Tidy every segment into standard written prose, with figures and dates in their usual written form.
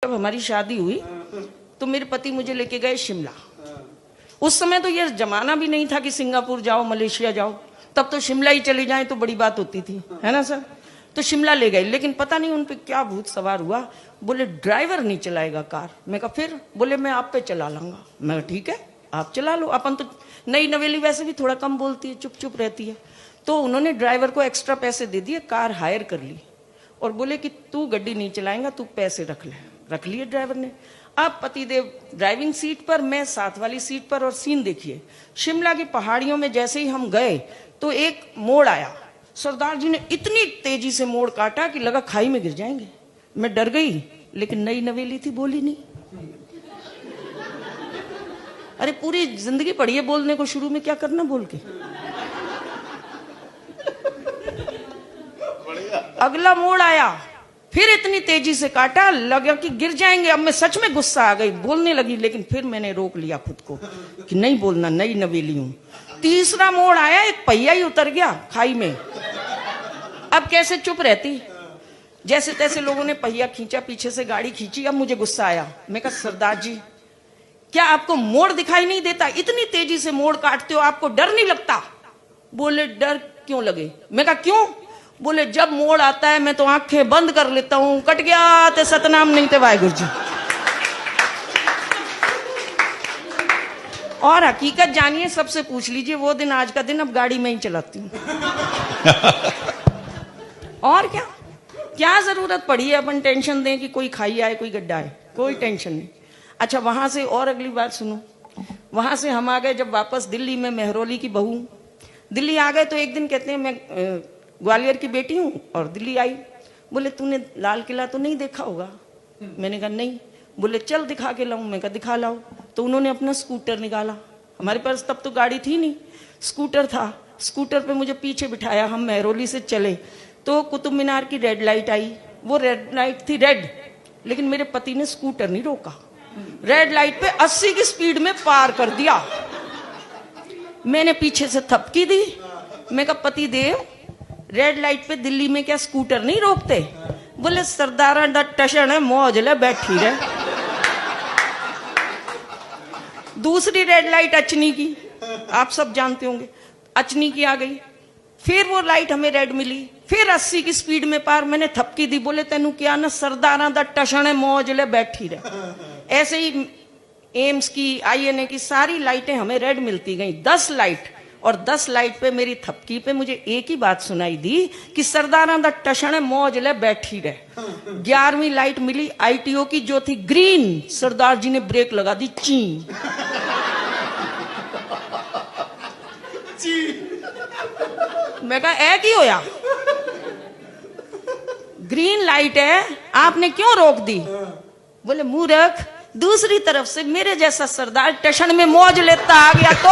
जब हमारी शादी हुई तो मेरे पति मुझे लेके गए शिमला। उस समय तो ये जमाना भी नहीं था कि सिंगापुर जाओ, मलेशिया जाओ, तब तो शिमला ही चले जाएं तो बड़ी बात होती थी, है ना सर। तो शिमला ले गए, लेकिन पता नहीं उन पे क्या भूत सवार हुआ। बोले ड्राइवर नहीं चलाएगा कार। मैं कहा फिर? बोले मैं आप पे चला लाऊंगा। मैं ठीक है आप चला लो, अपन तो नई नवेली वैसे भी थोड़ा कम बोलती है, चुप चुप रहती है। तो उन्होंने ड्राइवर को एक्स्ट्रा पैसे दे दिए, कार हायर कर ली और बोले कि तू गड्डी नहीं चलाएगा, तू पैसे रख ले। रख लिए ड्राइवर ने। अब पतिदेव ड्राइविंग सीट पर, मैं साथ वाली सीट पर। और सीन देखिए, शिमला की पहाड़ियों में जैसे ही हम गए तो एक मोड़ आया। सरदार जी ने इतनी तेजी से मोड़ काटा कि लगा खाई में गिर जाएंगे। मैं डर गई, लेकिन नई नवेली थी, बोली नहीं। अरे पूरी जिंदगी पड़ी है बोलने को, शुरू में क्या करना बोल के। अगला मोड़ आया, फिर इतनी तेजी से काटा, लगा कि गिर जाएंगे। अब मैं सच में गुस्सा आ गई, बोलने लगी, लेकिन फिर मैंने रोक लिया खुद को कि नहीं बोलना, नई नवेली हूं। तीसरा मोड़ आया, एक पहिया ही उतर गया खाई में। अब कैसे चुप रहती, जैसे तैसे लोगों ने पहिया खींचा, पीछे से गाड़ी खींची। अब मुझे गुस्सा आया। मैं कहा सरदार जी, क्या आपको मोड़ दिखाई नहीं देता? इतनी तेजी से मोड़ काटते हो, आपको डर नहीं लगता? बोले डर क्यों लगे? मैं कहा क्यों? बोले जब मोड़ आता है मैं तो आंखें बंद कर लेता हूं। कट गया ते सतनाम नहीं ते वाहेगुरु जी। और हकीकत जानिए, सबसे पूछ लीजिए, वो दिन आज का दिन। अब गाड़ी में ही चलाती हूँ। और क्या क्या जरूरत पड़ी है अपन टेंशन दें कि कोई खाई आए, कोई गड्ढा आए? कोई टेंशन नहीं। अच्छा, वहां से और अगली बात सुनो। वहां से हम आ गए जब वापस दिल्ली में, मेहरौली की बहू। दिल्ली आ गए तो एक दिन कहते हैं मैं ग्वालियर की बेटी हूँ और दिल्ली आई। बोले तूने लाल किला तो नहीं देखा होगा? मैंने कहा नहीं। बोले चल दिखा के लाऊं। मैं कहा दिखा लाओ। तो उन्होंने अपना स्कूटर निकाला। हमारे पास तब तो गाड़ी थी नहीं, स्कूटर था। स्कूटर पे मुझे पीछे बिठाया, हम मेहरौली से चले तो कुतुब मीनार की रेड लाइट आई। वो रेड लाइट थी रेड, लेकिन मेरे पति ने स्कूटर नहीं रोका। रेड लाइट पे 80 की स्पीड में पार कर दिया। मैंने पीछे से थपकी दी। मैं कहा पति देव, रेड लाइट पे दिल्ली में क्या स्कूटर नहीं रोकते? बोले सरदारा दा टशन है, मौज ले बैठी रहे। दूसरी रेड लाइट अचनी की, आप सब जानते होंगे, अचनी की आ गई। फिर वो लाइट हमें रेड मिली, फिर 80 की स्पीड में पार। मैंने थपकी दी। बोले तेनू क्या ना, सरदारा दा टशन है, मौज ले बैठी रहे। ऐसे ही एम्स की, आईएनए की सारी लाइटें हमें रेड मिलती गई। 10 लाइट, और 10 लाइट पे मेरी थपकी पे मुझे एक ही बात सुनाई दी कि सरदारा दा टशन है, मौज ले बैठी रहे। 11वीं लाइट मिली आईटीओ की, जो थी ग्रीन। सरदार जी ने ब्रेक लगा दी, ची। मैं कहा ऐ की होया? ग्रीन लाइट है, आपने क्यों रोक दी? बोले मूर्ख, दूसरी तरफ से मेरे जैसा सरदार स्टेशन में मौज लेता आ गया तो।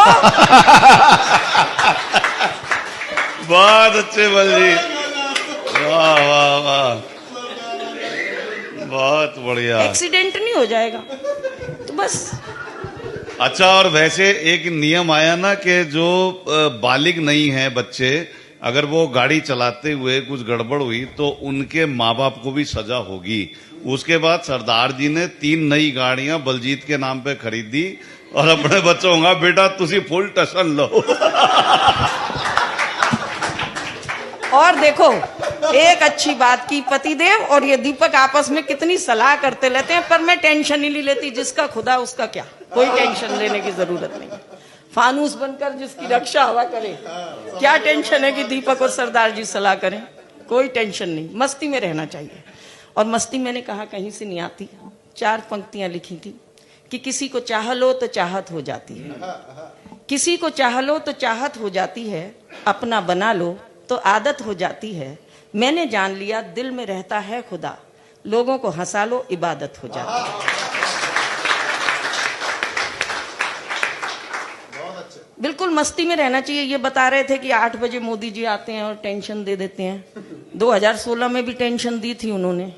बहुत अच्छे बलजी, वाह वाह वाह, बहुत बढ़िया। एक्सीडेंट नहीं हो जाएगा तो बस। अच्छा, और वैसे एक नियम आया ना कि जो बालिग नहीं है बच्चे, अगर वो गाड़ी चलाते हुए कुछ गड़बड़ हुई तो उनके माँ बाप को भी सजा होगी। उसके बाद सरदार जी ने 3 नई गाड़ियां बलजीत के नाम पे खरीदी और अपने बच्चों का बेटा तुसी फुल टशन लो। और देखो एक अच्छी बात की, पतिदेव और ये दीपक आपस में कितनी सलाह करते रहते हैं, पर मैं टेंशन ही नहीं लेती। जिसका खुदा उसका क्या, कोई टेंशन लेने की जरूरत नहीं। फानूस बनकर जिसकी रक्षा हवा करे, क्या टेंशन है कि दीपक और सरदार जी सलाह करें? कोई टेंशन नहीं, मस्ती में रहना चाहिए। और मस्ती मैंने कहा कहीं से नहीं आती। 4 पंक्तियां लिखी थी कि किसी को चाह लो तो चाहत हो जाती है, किसी को चाह लो तो चाहत हो जाती है, अपना बना लो तो आदत हो जाती है। मैंने जान लिया दिल में रहता है खुदा, लोगों को हंसा लो इबादत हो जाती है। बिल्कुल मस्ती में रहना चाहिए। ये बता रहे थे कि 8 बजे मोदी जी आते हैं और टेंशन दे देते हैं। 2016 में भी टेंशन दी थी उन्होंने,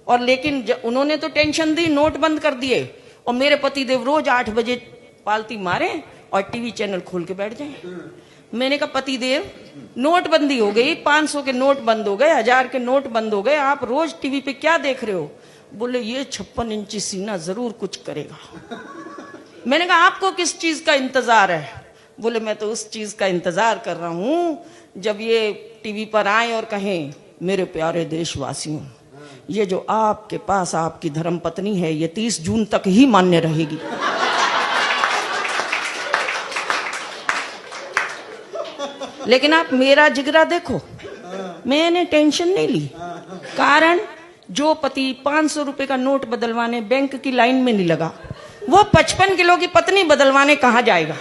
और लेकिन उन्होंने तो टेंशन दी, नोट बंद कर दिए। और मेरे पति देव रोज 8 बजे पालती मारे और टीवी चैनल खोल के बैठ जाए। मैंने कहा पति देव, नोटबंदी हो गई, 500 के नोट बंद हो गए, 1000 के नोट बंद हो गए, आप रोज टीवी पे क्या देख रहे हो? बोले ये 56 इंची सीना जरूर कुछ करेगा। मैंने कहा आपको किस चीज का इंतजार है? बोले मैं तो उस चीज का इंतजार कर रहा हूं जब ये टीवी पर आए और कहें मेरे प्यारे देशवासियों, ये जो आपके पास आपकी धर्मपत्नी है ये 30 जून तक ही मान्य रहेगी। लेकिन आप मेरा जिगरा देखो, मैंने टेंशन नहीं ली। कारण जो पति 500 रुपए का नोट बदलवाने बैंक की लाइन में नहीं लगा, वो 55 किलो की पत्नी बदलवाने कहां जाएगा?